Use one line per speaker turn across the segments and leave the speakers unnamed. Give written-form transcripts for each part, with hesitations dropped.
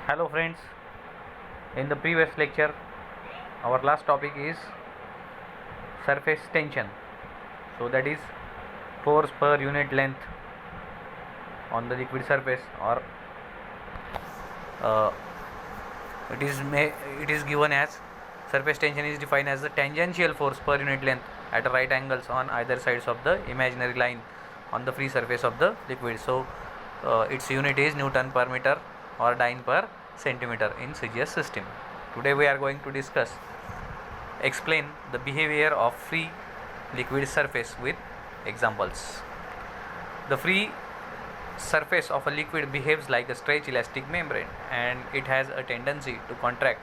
Hello friends, in the previous lecture our last topic is surface tension. So that is force per unit length on the liquid surface, or uh, it is given as surface tension is defined as the tangential force per unit length at right angles on either sides of the imaginary line on the free surface of the liquid. So its unit is Newton per meter or Dyne per centimeter in CGS system. Today we are going to explain the behavior of free liquid surface with examples. The free surface of a liquid behaves like a stretched elastic membrane and it has a tendency to contract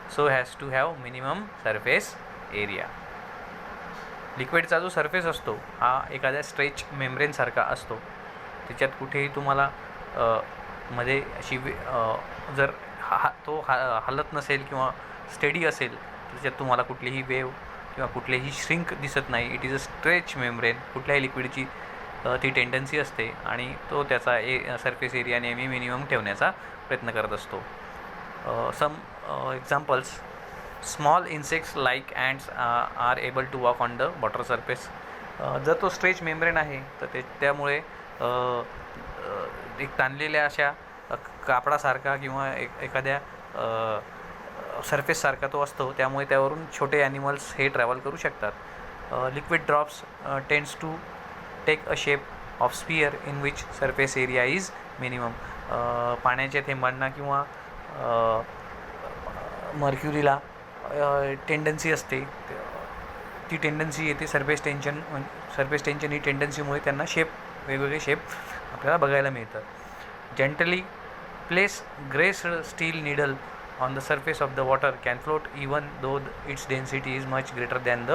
so as to have minimum surface area. लिक्विडचा जो surface असतो हा एखाद्या stretch मेम्ब्रेनसारखा असतो. त्याच्यात कुठेही तुम्हाला मध्ये अशी जर तो हलत नसेल किंवा स्टेडी असेल त्याच्यात तुम्हाला कुठलीही वेव किंवा कुठलेही श्रिंक दिसत नाही. It is a stretch membrane. कुठल्याही लिक्विडची ती टेंडन्सी असते आणि तो त्याचा सरफेस एरिया नेहमी मिनिमम ठेवण्याचा प्रयत्न करत असतो. Some examples: small insects like ants are able to walk on the water surface. जर तो स्ट्रेच मेम्ब्रेन आहे तर त्यामुळे एक ताणलेल्या अशा कापडासारखा किंवा एखाद्या सरफेससारखा तो असतो, त्यामुळे त्यावरून छोटे ॲनिमल्स हे ट्रॅव्हल करू शकतात. Liquid drops tends to take a shape of sphere in which surface area is minimum. पाण्याच्या थेंबांना किंवा मर्क्युरीला टेंडन्सी असते, ती टेंडन्सी येते सरफेस टेन्शन ही टेंडन्सीमुळे त्यांना वेगवेगळे शेप आपल्याला बघायला मिळतात. Gently place greased steel needle on the surface of the water can float even though its density is much greater than the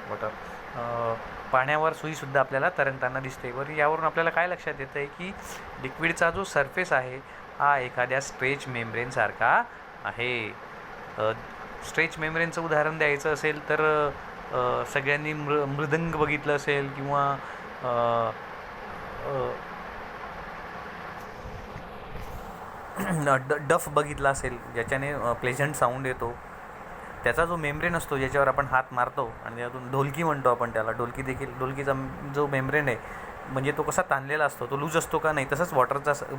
water. पाण्यावर सुईसुद्धा आपल्याला तरंगताना दिसते. बरं, यावरून आपल्याला काय लक्षात येतं आहे की लिक्विडचा जो सरफेस आहे हा एखाद्या स्ट्रेच मेम्ब्रेनसारखा आहे. स्ट्रेच मेम्ब्रेनचं उदाहरण द्यायचं असेल तर सगळ्यांनी मृदंग बघितलं असेल किंवा डफ बघितला असेल, ज्याच्याने प्लेझंट साऊंड येतो. त्याचा जो मेम्ब्रेन असतो ज्याच्यावर आपण हात मारतो आणि त्यातून ढोलकी म्हणतो आपण त्याला. ढोलकीचा जो मेम्ब्रेन आहे म्हणजे तो कसा ताणलेला असतो, तो लूज असतो का नाही, तसंच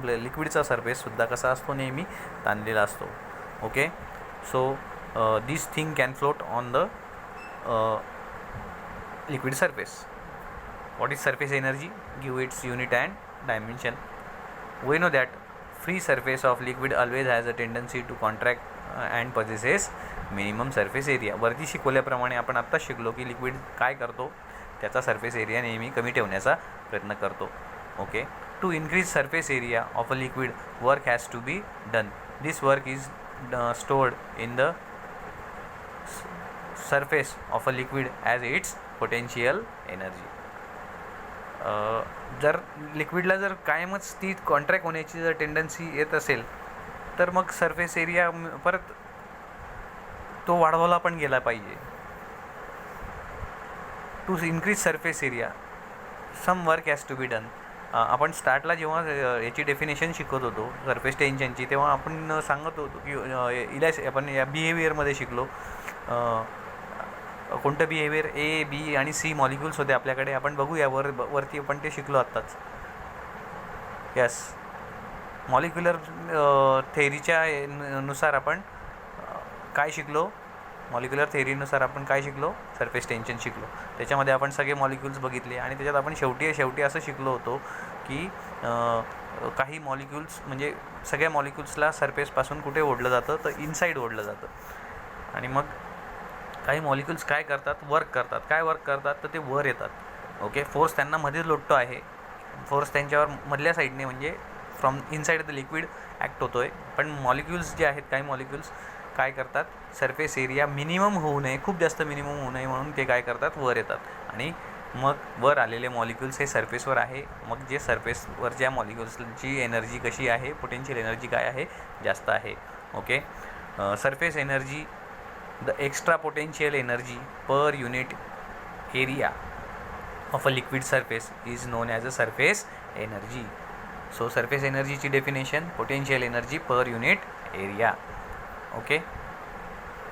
लिक्विडचा सरफेससुद्धा कसा असतो, नेहमी ताणलेला असतो. Okay, so this thing can float on the liquid surface. What is surface energy? Give its unit and dimension. We know that free surface of liquid always has a tendency to contract and possesses minimum surface area. वरती शिकवल्याप्रमाणे आपण आत्ता शिकलो की liquid काय करतो, त्याचा surface area नेहमी कमी ठेवण्याचा प्रयत्न करतो. Okay, to increase surface area of a liquid work has to be done. This work is stored in the surface of a liquid as its potential energy. जर लिक्विडला जर कायमच ती कॉन्ट्रॅक्ट होण्याची जर टेंडन्सी येत असेल तर मग सरफेस एरिया परत तो वाढवला पण गेला पाहिजे. To increase surface area some work has to be done. आपण स्टार्टला जेव्हा याची डेफिनेशन शिकत होतो सरफेस टेन्शनची, तेव्हा आपण सांगत होतो की आपण या बिहेवियरमध्ये शिकलो कोणतं बिहेवियर, ए, बी आणि सी मॉलिक्युल्स होते आपल्याकडे. आपण बघूया वरती आपण ते शिकलो आत्ताच. यस, मॉलिक्युलर थेअरीच्या नुसार आपण काय शिकलो, मॉलिक्युलर थेअरीनुसार आपण काय शिकलो, सरफेस टेन्शन शिकलो. त्याच्यामध्ये आपण सगळे मॉलिक्युल्स बघितले आणि त्याच्यात आपण शेवटी असं शिकलो होतो की काही मॉलिक्युल्स म्हणजे सगळ्या मॉलिक्युल्सला सरफेसपासून कुठे ओढलं जातं तर इनसाईड ओढलं जातं. आणि मग काही मॉलिक्युल्स काय करतात, वर्क करतात तर ते वर येतात. ओके, फोर्स त्यांना मध्ये लोटतो आहे, फोर्स त्यांच्यावर मधल्या साईडने म्हणजे from inside the liquid act होतो आहे. पण मॉलिक्युल्स जे आहेत, काही मॉलिक्युल्स काय करतात, सरफेस एरिया मिनिमम होऊ नये, खूप जास्त मिनिमम होऊ नये म्हणून ते काय करतात, वर येतात. आणि मग वर आलेले मॉलिक्युल्स हे सरफेसवर आहे. मग जे सरफेसवरच्या मॉलिक्युल्सची एनर्जी कशी आहे, पोटेन्शियल एनर्जी काय आहे, जास्त आहे. Okay, surface energy, the extra potential energy per unit area of a liquid surface is known as a surface energy. So surface एनर्जीची definition potential energy per unit area. Okay,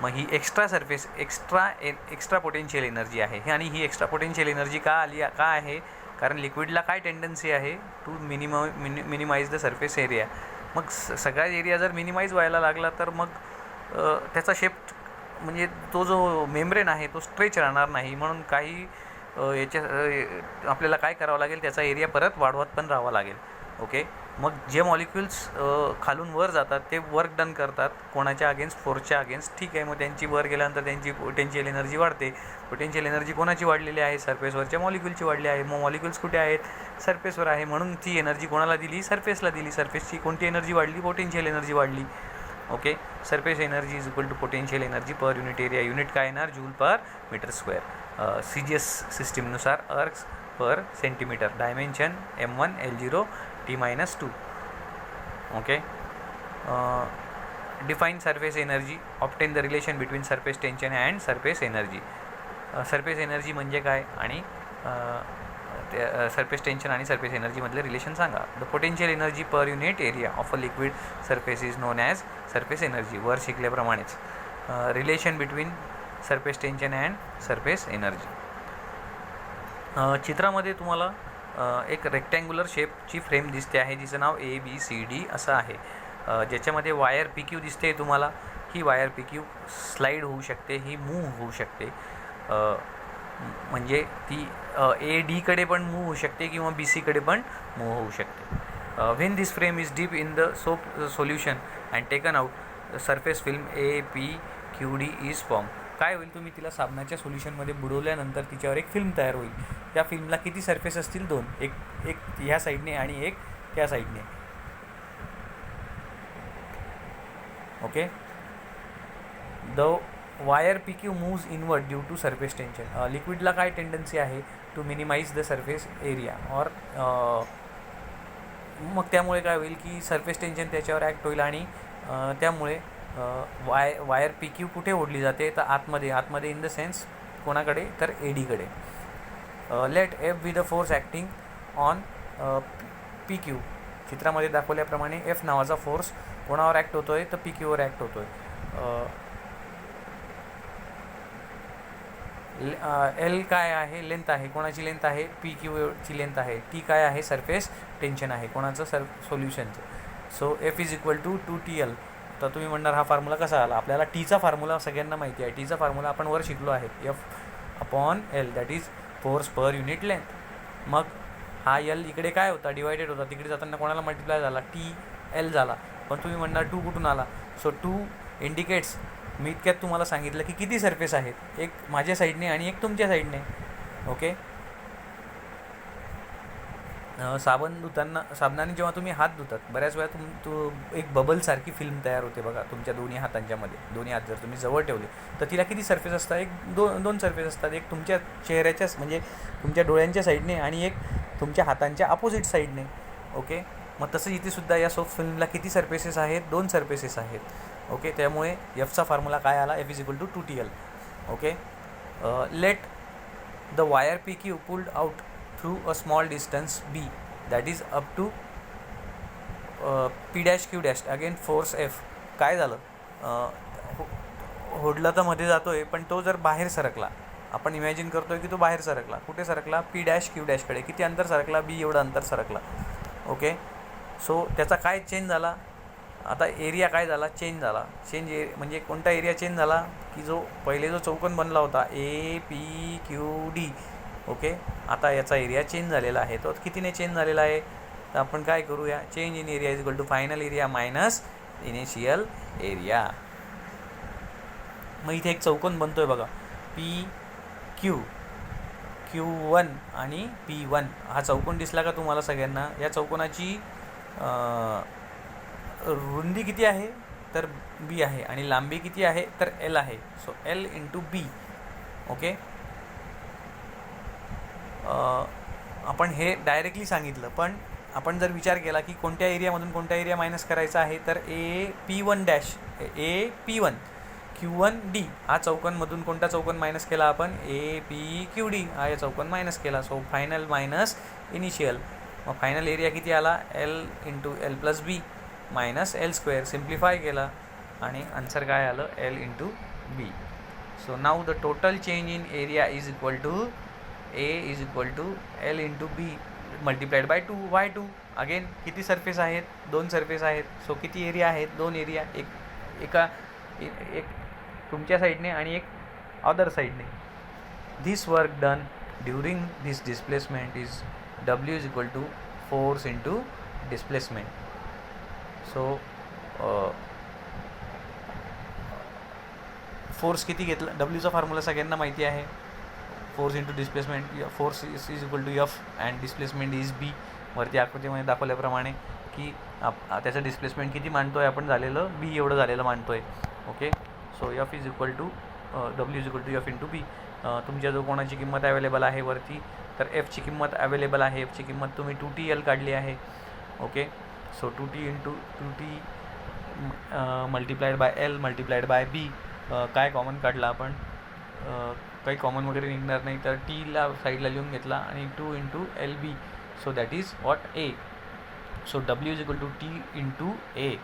मग ही extra potential energy आहे. आणि ही extra potential energy का आहे, कारण लिक्विडला काय tendency आहे to minimise the surface area. मग सगळा एरिया जर मिनिमाइज व्हायला लागला तर मग त्याचा शेप म्हणजे तो जो मेम्ब्रेन आहे तो स्ट्रेच राहणार नाही. म्हणून काही आपल्याला काय करावं लागेल, त्याचा एरिया परत वाढवत पण राहावा लागेल. ओके, मग जे मॉलिक्युल्स खालून वर जातात ते वर्क डन करतात कोणाच्या अगेन्स्ट, फोर्सच्या अगेन्स्ट. ठीक आहे, मग त्यांची वर गेल्यानंतर त्यांची पोटेन्शियल एनर्जी वाढते. पोटेन्शियल एनर्जी कोणाची वाढलेली आहे, सरफेसवरच्या मॉलिक्युलची वाढली आहे. मग मॉलिक्युल्स कुठे आहेत, सरफेसवर आहे. म्हणून ती एनर्जी कोणाला दिली, सरफेसला दिली. सरफेसची कोणती एनर्जी वाढली, पोटेन्शियल एनर्जी वाढली. Okay, surface energy is equal to potential energy per unit area. Unit काय येणार, joule per metre square. CGS सिस्टीमनुसार ergs per centimetre. Dimension M1 L0 T-2. Okay, define surface energy. Obtain the relation between surface tension and surface energy. Surface energy म्हणजे काय आणि surface tension आणि surface एनर्जीमधले relation सांगा. The potential energy per unit area of a liquid surface is non as surface energy. वर शिकल्याप्रमाणेच relation between surface tension and surface energy. चित्रामध्ये तुम्हाला एक रेक्टँग्युलर शेपची फ्रेम दिसते आहे जिचं नाव ABCD असं आहे. ज्याच्यामध्ये वायर PQ दिसते तुम्हाला. ही वायर PQ स्लाईड होऊ शकते, ही मूव्ह होऊ शकते. म्हणजे ती AD कडे पण मूव्ह होऊ शकते किंवा BC कडे पण मूव्ह होऊ शकते. When this frame is deep in the solution and taken out surface film APQD is form. काय होईल, तुम्ही तिला साबणाच्या सोल्युशनमध्ये बुडवल्यानंतर तिच्यावर एक फिल्म तयार होईल. त्या फिल्मला किती सरफेस असतील, 2. एक ह्या साईडने आणि एक त्या साईडने. Okay, the wire PQ moves inward due to surface tension. लिक्विडला काय टेंडन्सी आहे, to minimise the surface area. और मग त्यामुळे काय होईल की सरफेस टेन्शन त्याच्यावर ॲक्ट होईल आणि त्यामुळे वायर PQ कुठे ओढली जाते, तर आतमध्ये इन द सेन्स कोणाकडे, तर AD कडे. Let F be the force acting on PQ. चित्रामध्ये दाखवल्याप्रमाणे F नावाचा फोर्स कोणावर ॲक्ट होतो आहे, तर PQवर ॲक्ट होतो आहे. L काय आहे, लेंथ आहे. कोणाची लेंथ आहे, PQची लेंथ आहे. T काय आहे, सरफेस टेन्शन आहे. कोणाचं, सोल्युशनचं. So F is equal to 2TL. तर तुम्ही म्हणणार हा फॉर्म्युला कसा आला. आपल्याला टीचा फॉर्म्युला सगळ्यांना माहिती आहे. टीचा फॉर्म्युला आपण वर शिकलो आहे, F/L that is force per unit length. मग हा L इकडे काय होता, डिवायडेड होता. तिकडे जाताना कोणाला मल्टिप्लाय झाला, TL झाला. पण तुम्ही म्हणणार 2 कुठून आला. सो 2 इंडिकेट्स, मी इतक्यात तुम्हाला सांगितलं की किती सरफेस आहेत, एक माझ्या साईडने आणि एक तुमच्या साईडने. ओके, साबणाने जेव्हा तुम्ही हात धुतात, बऱ्याच वेळा एक बबलसारखी फिल्म तयार होते बघा तुमच्या दोन्ही हातांच्यामध्ये. दोन्ही हात जर तुम्ही जवळ ठेवले तर तिला किती सरफेस असतात, दोन सरफेस असतात. एक तुमच्या चेहऱ्याच्याच म्हणजे तुमच्या डोळ्यांच्या साईडने आणि एक तुमच्या हातांच्या अपोजिट साईडने. ओके, मग तसं इथे सुद्धा या सोप फिल्मला किती सरफेसेस आहेत, 2 सरफेसेस आहेत. ओके, त्यामुळे Fचा फॉर्म्युला काय आला, F is equal to 2TL. Okay, let the wire PQ pulled out through a small distance B that is up to P'Q' again force F. काय झालं, होडला तर मध्ये जातोय पण तो जर बाहेर सरकला, आपण इमॅजिन करतोय की तो बाहेर सरकला. कुठे सरकला, P'Q' कडे. किती अंतर सरकला, B एवढं अंतर सरकला. ओके, सो त्याचा काय चेंज झाला, आता एरिया काय झाला, चेंज झाला. म्हणजे कोणता एरिया चेंज झाला की जो पहिले जो चौकोन बनला होता APQD. ओके, आता याचा एरिया चेंज झालेला आहे. तो कितीने चेंज झालेला आहे, तर आपण काय करूया, change in area is equal to final area minus initial area. मग इथे एक चौकोन बनतोय बघा, PQ, Q1 आणि P1. हा चौकोन दिसला का तुम्हाला सगळ्यांना. या चौकोनाची रुंदी किती आहे, तर B आहे आणि लांबी किती आहे, तर L आहे. So L into B. Okay, आपण हे डायरेक्टली सांगितलं, पण आपण जर विचार केला की कोणत्या एरियामधून कोणत्या एरिया मायनस करायचा आहे, तर AP1 Q1D हा चौकोनमधून कोणता चौकोन मायनस केला आपण, APQD हा या चौकोन मायनस केला. So final minus initial. मग फायनल एरिया किती आला, L into L plus B minus L square. Simplify केला आणि आन्सर काय आलं, L into B. So now the total change in area is equal to A is equal to L into B multiplied by 2/2. Again किती surface आहेत, 2 surface आहेत. So किती area आहेत, 2 area. एक तुमच्या साईडने आणि एक अदर साईडने. This work done during this displacement is W is equal to force into displacement. So force किती घेतला, डब्ल्यूचा फॉर्म्युला सगळ्यांना माहिती आहे. Force into displacement, force is equal to F and displacement is B. वरती आकृतीमध्ये दाखवल्याप्रमाणे की त्याचं डिस्प्लेसमेंट किती मानतो आहे आपण, झालेलं बी एवढं झालेलं मानतो आहे. Okay. So F is equal to W is equal to F into B. तुमच्या जो कोणाची किंमत अवेलेबल आहे वरती, तर एफची किंमत अवेलेबल आहे. एफची किंमत तुम्ही 2TL काढली आहे. Okay. So 2T into 2T multiplied by L multiplied by B. काय कॉमन काढला आपण, काही कॉमन वगैरे निघणार नाही, तर टीला साईडला लिहून घेतला आणि 2 into L B. So that is what A. So W is equal to T into A.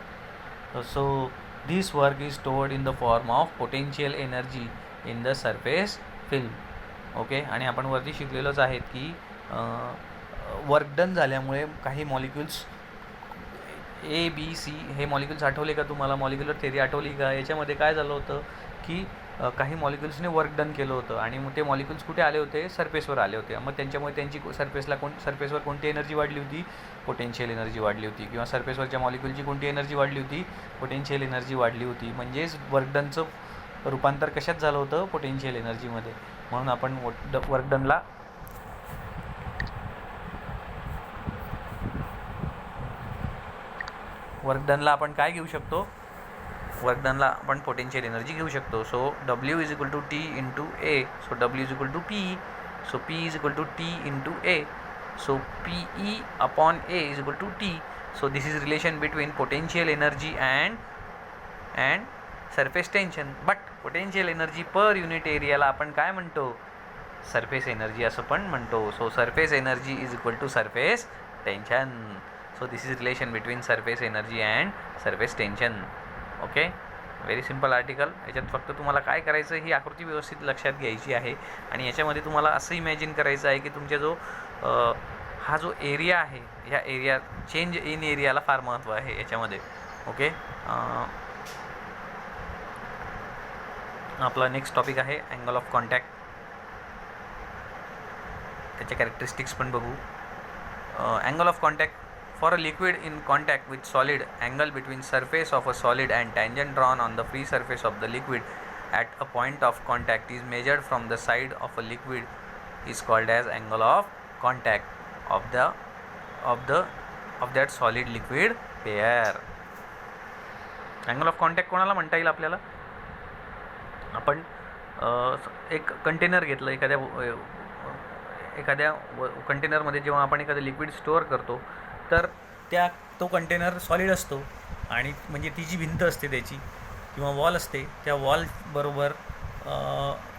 So this work is stored in the form of potential energy in the surface film. Okay. आणि आपण वरती शिकलेलोच आहेत की work done झाल्यामुळे काही molecules A B C हे molecules Athawale का तुम्हाला, मॉलिक्युलर थेरी आठवली का. याच्यामध्ये काय झालं होतं की काही मॉलिक्युल्सने वर्क डन केलं होतं आणि मग ते मॉलिक्युल्स कुठे आले होते, सरफेसवर आले होते. मग त्यांच्यामुळे त्यांची सरफेसवर कोणती एनर्जी वाढली होती, पोटेन्शियल एनर्जी वाढली होती. किंवा सरफेसवरच्या मॉलिक्युलची कोणती एनर्जी वाढली होती, पोटेन्शियल एनर्जी वाढली होती. म्हणजेच वर्क डनचं रूपांतर कशात झालं होतं, पोटेन्शियल एनर्जीमध्ये. म्हणून आपण वर्क डनला आपण काय घेऊ शकतो, वर्क डनला आपण पोटेन्शियल एनर्जी घेऊ शकतो. So W is equal to T into A. So W is equal to P. So P is equal to T into A. So P E upon A is equal to T. So this is relation between potential energy and surface tension. But potential energy per unit एरियाला आपण काय म्हणतो, surface energy असं पण म्हणतो. So surface energy is equal to surface tension. So this is relation between surface energy and surface tension. Okay. Very simple article. याच्यात फक्त तुम्हाला काय करायचं, ही आकृती व्यवस्थित लक्षात घ्यायची आहे आणि याच्यामध्ये तुम्हाला असं इमॅजिन करायचं आहे की तुमच्या हा जो एरिया आहे, ह्या एरिया चेंज इन एरियाला फार महत्त्व आहे याच्यामध्ये. ओके. आपला नेक्स्ट टॉपिक आहे अँगल ऑफ कॉन्टॅक्ट. त्याच्या कॅरेक्टरिस्टिक्स पण बघू. Angle of contact for a liquid in contact with solid, angle between surface of a solid and tangent drawn on the free surface of the liquid at a point of contact is measured from the side of a liquid is called as angle of contact of that solid liquid pair. angle of contact कोणाला म्हणता येईल आपल्याला, आपण एक container घेतलं, एखाद्या कंटेनरमध्ये जेव्हा आपण एखादं लिक्विड स्टोअर करतो तर तो कंटेनर सॉलिड असतो आणि म्हणजे ती जी भिंत असते त्याची किंवा वॉल असते, त्या वॉल बरोबर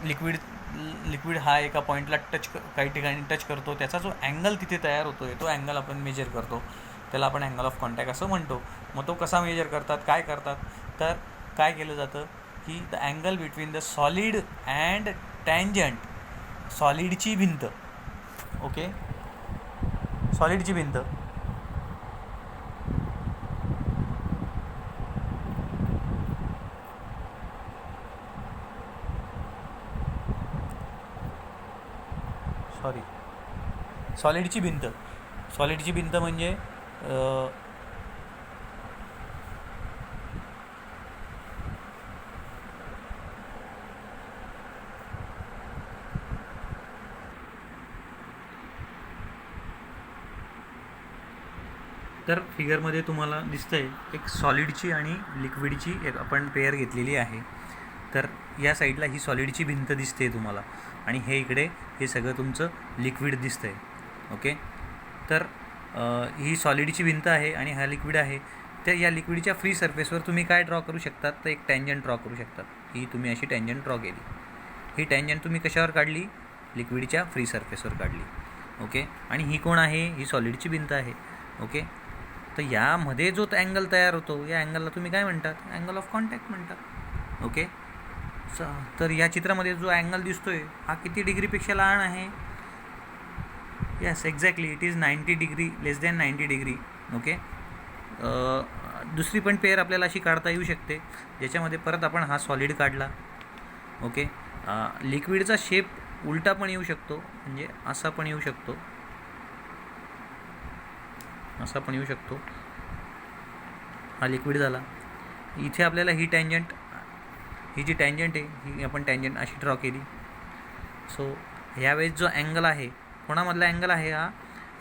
लिक्विड हा एका पॉईंटला काही ठिकाणी टच करतो. त्याचा जो अँगल तिथे तयार होतो आहे तो अँगल आपण मेजर करतो, त्याला आपण अँगल ऑफ कॉन्टॅक्ट असं म्हणतो. मग तो कसा मेजर करतात, काय करतात, तर काय केलं जातं की the angle between the solid and tangent, सॉलिडची भिंत. ओके. सॉलिडची भिंत सॉलिडची भिंत म्हणजे तर फिगरमध्ये तुम्हाला दिसतंय एक सॉलिडची आणि लिक्विडची एक आपण पेअर घेतलेली आहे. तर या साईडला ही सॉलिडची भिंत दिसते तुम्हाला आणि हे इकडे हे सगळं तुमचं लिक्विड दिसतंय. ओके. तर ही सॉलिडची भिंत आहे आणि हा लिक्विड आहे. तर या लिक्विडच्या फ्री सरफेसवर तुम्ही काय ड्रॉ करू शकतात, तर एक टँजंट ड्रॉ करू शकतात. ही तुम्ही अशी टँजंट ड्रॉ केली. ही टँजंट तुम्ही कशावर काढली, लिक्विडच्या फ्री सरफेसवर काढली. ओके. आणि ही कोण आहे? ही सॉलिडची भिंत आहे. ओके. तर यामध्ये जो अँगल तयार होतो, या अँगलला तुम्ही काय म्हणतात? अँगल ऑफ कॉन्टॅक्ट म्हणतात. ओके. तर या चित्रामध्ये जो अँगल दिसतोय हा किती डिग्रीपेक्षा लहान आहे? Yes, exactly, it is 90 degree, less than 90 degree. Okay. दुसरी पण पेअर आपल्याला अशी काढता येऊ शकते, ज्याच्यामध्ये परत आपण हा सॉलिड काढला. ओके. लिक्विडचा शेप उलटा पण येऊ शकतो, म्हणजे असा पण येऊ शकतो, असा पण येऊ शकतो. हा लिक्विड झाला. इथे आपल्याला ही टँजंट, ही जी टँजंट आहे ही आपण टँजंट अशी ड्रॉ केली. सो ह्यावेळेस जो अँगल आहे, कोणामधला अँगल आहे? हा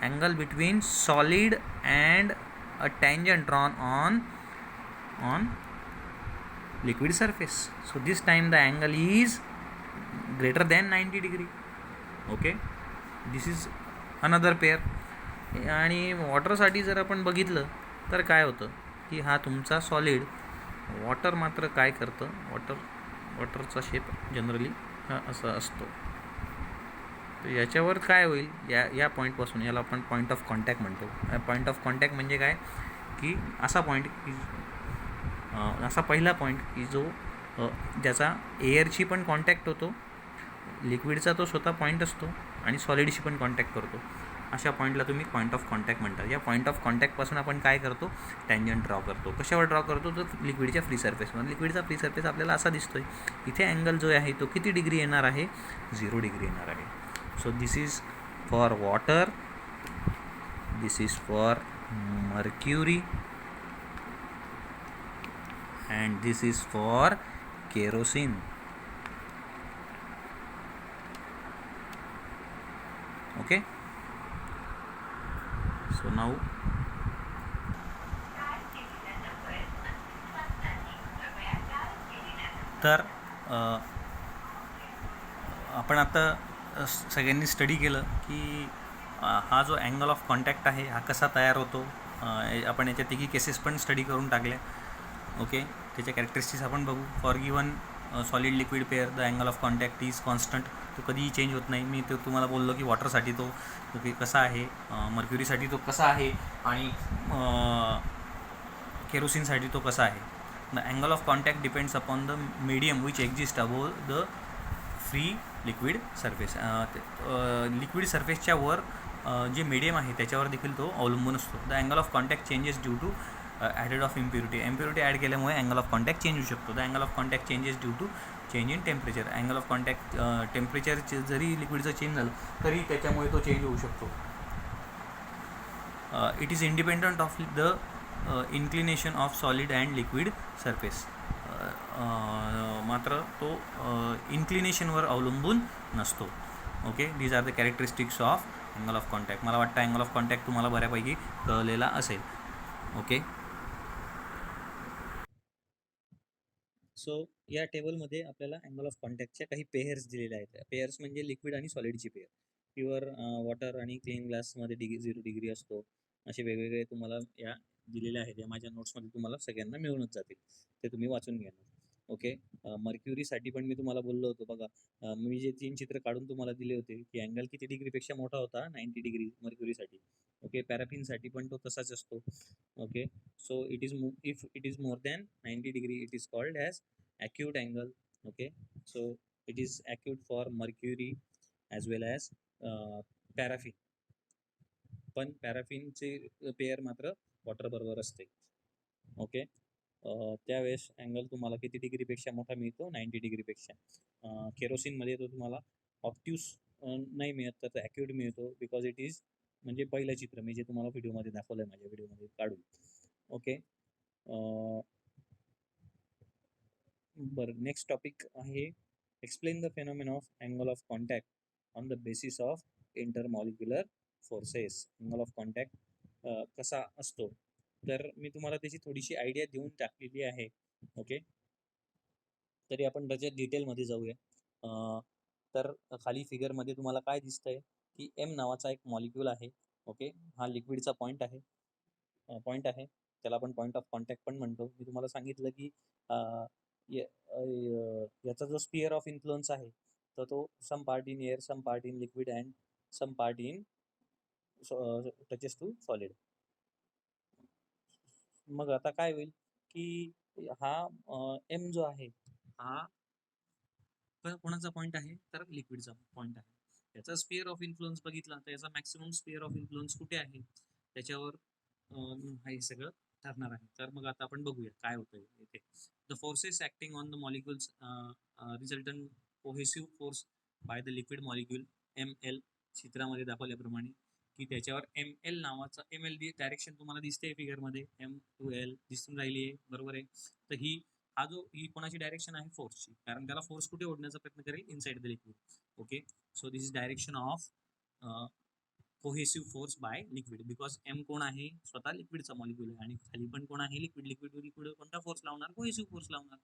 angle between solid and a tangent drawn on liquid surface. So this time the angle is greater than 90 degree. Okay, this is another pair. आणि वॉटरसाठी जर आपण बघितलं तर काय होतं की हा तुमचा सॉलिड, वॉटर मात्र काय करतं, वॉटरचा शेप जनरली हा असा असतो. तर याच्यावर काय होईल, या पॉईंटपासून, याला आपण पॉईंट ऑफ कॉन्टॅक्ट म्हणतो. पॉईंट ऑफ कॉन्टॅक्ट म्हणजे काय की असा पॉईंट की असा पहिला पॉईंट की जो ज्याचा एअरशी पण कॉन्टॅक्ट होतो, लिक्विडचा तो स्वतः पॉईंट असतो, आणि सॉलिडशी पण कॉन्टॅक्ट करतो. अशा पॉईंटला तुम्ही पॉईंट ऑफ कॉन्टॅक्ट म्हणतात. या पॉईंट ऑफ कॉन्टॅक्टपासून आपण काय करतो? टँजंट ड्रॉ करतो. कशावर ड्रॉ करतो? तर लिक्विडच्या फ्री सरफेसवर. लिक्विडचा फ्री सरफेस आपल्याला असा दिसतोय. इथे अँगल जो आहे तो किती डिग्री येणार आहे? 0 डिग्री येणार आहे. So this is for water, this is for mercury, and this is for kerosene. Okay, so now तर आपण आता सगळ्यांनी स्टडी केलं की हा जो अँगल ऑफ कॉन्टॅक्ट आहे हा कसा तयार होतो. आपण याच्या तिघी केसेस पण स्टडी करून टाकल्या. ओके, त्याच्या कॅरेक्टरिस्टिक्स आपण बघू. For given solid liquid pair the angle of contact is constant. तो कधीही चेंज होत नाही. मी तो तुम्हाला बोललो की वॉटरसाठी तो कसा आहे, मर्क्युरीसाठी तो कसा आहे, आणि केरोसिनसाठी तो कसा आहे. The angle of contact depends upon the medium which exist above the free liquid surface. Liquid सरफेसच्या वर जे मीडियम आहे त्याच्यावर देखील तो अवलंबून असतो. The angle of contact changes due to added of impurity add केल्यामुळे अँगल ऑफ कॉन्टॅक्ट चेंज होऊ शकतो. The angle of contact changes due to change in temperature. Angle of contact temperature जरी लिक्विडचं चेंज झालं तरी त्याच्यामुळे तो चेंज होऊ शकतो. It is independent of the inclination of solid and liquid surface. मात्र तो इन्क्लिनेशनवर अवलंबून नसतो. Okay, these are the characteristics of angle of contact. मला वाटतं अँगल ऑफ कॉन्टॅक्ट तुम्हाला बऱ्यापैकी कळलेला असेल. ओके, सो या टेबलमध्ये आपल्याला अँगल ऑफ कॉन्टॅक्टच्या काही पेअर्स दिलेल्या आहेत. पेअर्स म्हणजे लिक्विड आणि सॉलिडची पेअर. प्युअर वॉटर आणि क्लीन ग्लासमध्ये 0 डिग्री असतो. असे वेगवेगळे तुम्हाला या दिलेल्या आहेत. या माझ्या नोट्समध्ये तुम्हाला सगळ्यांना मिळूनच जातील, ते तुम्ही वाचून घ्या. ओके, मर्क्युरीसाठी पण मी तुम्हाला बोललो होतो बघा. मी जे 3 चित्र काढून तुम्हाला दिले होते की अँगल किती डिग्रीपेक्षा मोठा होता? 90 डिग्री मर्क्युरीसाठी. ओके, पॅराफिनसाठी पण तो तसाच असतो. Okay, so if it is more than 90 degree it is called as acute angle. Okay, so it is acute for mercury as well as paraffin. पण पॅराफिनचे पेअर मात्र वॉटर बरोबर असते. ओके, त्यावेळेस अँगल तुम्हाला किती डिग्रीपेक्षा मोठा मिळतो? 90 डिग्रीपेक्षा. केरोसिनमध्ये तो तुम्हाला ऑप्ट्यूस नाही मिळत, तर ॲक्यूट मिळतो, बिकॉज इट इज, म्हणजे पहिलं चित्र मी जे तुम्हाला व्हिडिओमध्ये दाखवलं आहे, माझ्या व्हिडिओमध्ये काढून. ओके, बरं, नेक्स्ट टॉपिक आहे explain the phenomena of angle of contact on the basis of intermolecular forces. Angle of contact कसा असतो, तर मी तुम्हाला त्याची थोडीशी आयडिया देऊन टाकलेली आहे. ओके, तरी आपण त्याच्या डिटेलमध्ये जाऊया. तर खाली फिगरमध्ये तुम्हाला काय दिसतंय की एम नावाचा एक मॉलिक्यूल आहे. ओके, हा लिक्विडचा पॉईंट आहे, त्याला आपण पॉईंट ऑफ कॉन्टॅक्ट पण म्हणतो. मी तुम्हाला सांगितलं की याचा जो स्पियर ऑफ इन्फ्लुअन्स आहे तर तो some part in air, some part in liquid and some part in touches to solid. मग आता काय होईल की हा एम जो आहे हा कोणाचा पॉईंट आहे तर लिक्विडचा पॉईंट आहे. याचा स्पिअर ऑफ इन्फ्लुअन्स बघितला तर याचा मॅक्सिमम स्पिअर ऑफ इन्फ्लुअन्स कुठे आहे त्याच्यावर हे सगळं ठरणार आहे. तर मग आता आपण बघूया काय होतंय इथे. The forces acting on the molecules resultant cohesive force by the liquid molecule ML चित्रामध्ये दाखवल्याप्रमाणे की त्याच्यावर ML नावाचा ML डायरेक्शन तुम्हाला दिसते फिगरमध्ये M2L दिसून राहिली आहे बरोबर आहे. तर ही कोणाची डायरेक्शन आहे फोर्सची कारण त्याला फोर्स कुठे ओढण्याचा प्रयत्न करेल inside the liquid. Okay so this is direction of cohesive force by liquid because M कोण आहे स्वतः लिक्विडचा मॉलिक्युल आहे आणि खाली पण कोण आहे लिक्विड लिक्विड लिक्विड कोणता फोर्स लावणार कोहेसिव्ह फोर्स लावणार.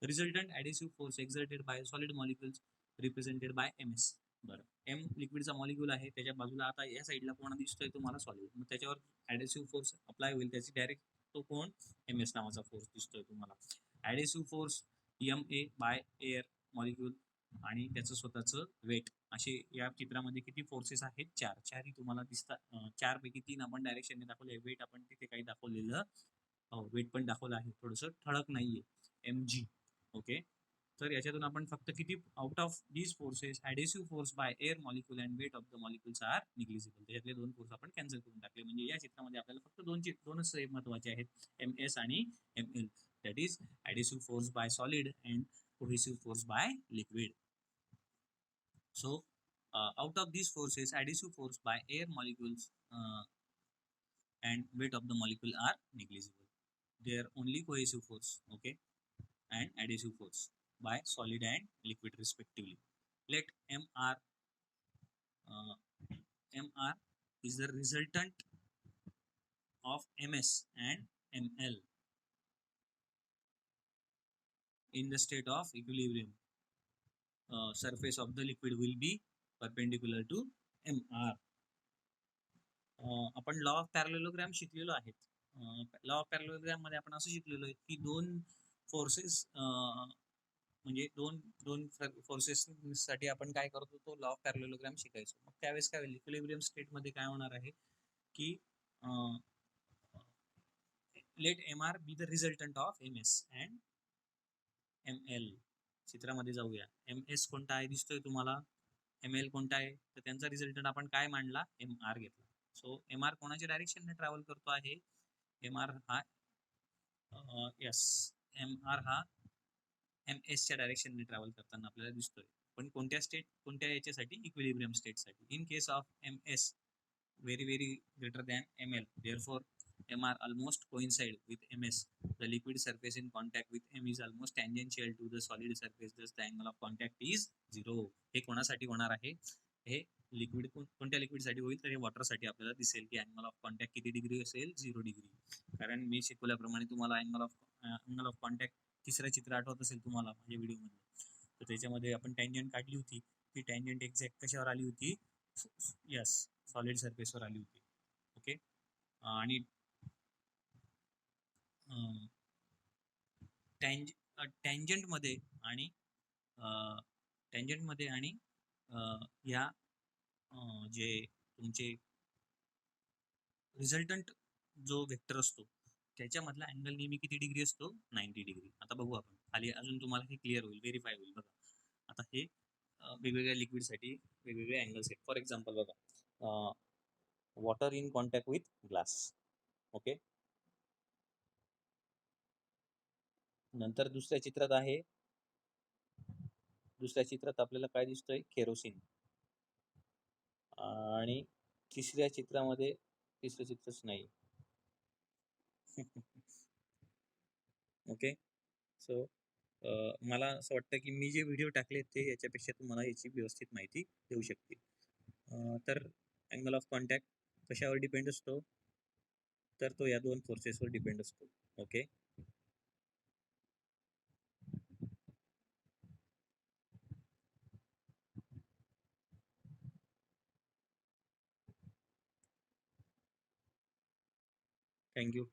Resultant adhesive force exerted by solid molecules represented by MS. बरं एम लिक्विडचा मॉलिक्युल आहे त्याच्या बाजूला आता या साईडला कोणा दिसतोय तुम्हाला सॉलिड मग त्याच्यावर ऍडेसिव्ह फोर्स अप्लाय होईल त्याची डायरेक्ट तो कोण MS नावाचा फोर्स दिसतोय तुम्हाला. Adhesive force MA by air molecule आणि त्याचं स्वतःचं वेट असे या चित्रामध्ये किती फोर्सेस आहेत चारही तुम्हाला दिसतात. 4 पैकी 3 आपण डायरेक्शनने दाखवले. वेट आपण तिथे काही दाखवलेलं वेट पण दाखवलं आहे थोडंसं ठळक नाहीये MG. ओके तर याच्यातून आपण फक्त किती out of these forces adhesive force by air molecule and weight of the molecules are negligible. त्याच्यातले 2 फोर्स आपण कॅन्सल करून टाकले म्हणजे या चित्रामध्ये आपल्याला फक्त दोनच महत्वाचे आहेत MS आणि ML. That is adhesive force by solid and cohesive force by liquid. So out of these forces adhesive force by air molecules and weight of the molecule are negligible. They are only cohesive force, okay, and adhesive force by solid and liquid respectively. Let MR is the resultant of MS and ML in the state of equilibrium. Surface of the liquid will be perpendicular to MR. आपण law of parallelogram शिकलेलो आहेत. Law of parallelogram मध्ये आपण असं शिकलेलो आहे की दोन फोर्सेस म्हणजे दोन फोर्सेस साठी आपण काय करतो तो लॉ ऑफ पॅरलेलोग्राम शिकायचो. मग त्यावेळेस काय होईल इक्विलिब्रियम स्टेट मध्ये काय होणार आहे की let MR be the resultant of MS and ML. चित्रामध्ये जाऊया. MS कोणता आहे दिसतोय तुम्हाला ML कोणता आहे तर त्यांचा रिझल्टंट आपण काय मांडला MR घेतला. सो MR कोणाच्या डायरेक्शनने ट्रॅव्हल करतो आहे MR हा MR हा MS च्या डायरेक्शनने ट्रॅव्हल करताना आपल्याला दिसतोय. पण कोणत्या याच्यासाठी इक्विलिब्रियम स्टेटसाठी. In case of MS very very greater than ML therefore MR almost coincide with MS. The liquid surface in contact with M is almost tangential to the solid surface thus the angle of contact is 0. हे कोणासाठी होणार आहे हे liquid कोणत्या लिक्विडसाठी होईल तर हे वॉटरसाठी आपल्याला दिसेल की अँगल ऑफ कॉन्टॅक्ट किती डिग्री असेल 0 डिग्री. कारण मी शिकवल्याप्रमाणे तुम्हाला अँगल ऑफ कॉन्टॅक्ट तिसरं चित्र आठवत असेल तुम्हाला माझ्या व्हिडिओमध्ये तर त्याच्यामध्ये आपण टँजंट काढली होती. ती टँजंट एक्झॅक्ट कशावर आली होती यस सॉलिड सरफेसवर आली होती. ओके आणि टँजंटमध्ये आणि या जे तुमचे रिझल्टंट जो वेक्टर असतो त्याच्यामधला अँगल नेहमी किती डिग्री असतो 90 डिग्री. आता बघू आपण खाली अजून तुम्हाला हे क्लिअर होईल व्हेरीफाय होईल. बघा आता हे वेगवेगळ्या लिक्विडसाठी वेगवेगळे अँगल्स आहेत. फॉर एक्झाम्पल बघा water in contact with glass. Okay नंतर दुसऱ्या चित्रात आपल्याला काय दिसतोय केरोसिन. आणि तिसरं चित्रच नाही. ओके सो मला असं वाटतं की मी जे व्हिडिओ टाकले ते याच्यापेक्षा तुम्हाला याची व्यवस्थित माहिती देऊ शकते. तर अँगल ऑफ कॉन्टॅक्ट कशावर डिपेंड असतो तर तो या दोन फोर्सेसवर डिपेंड असतो. Okay thank you.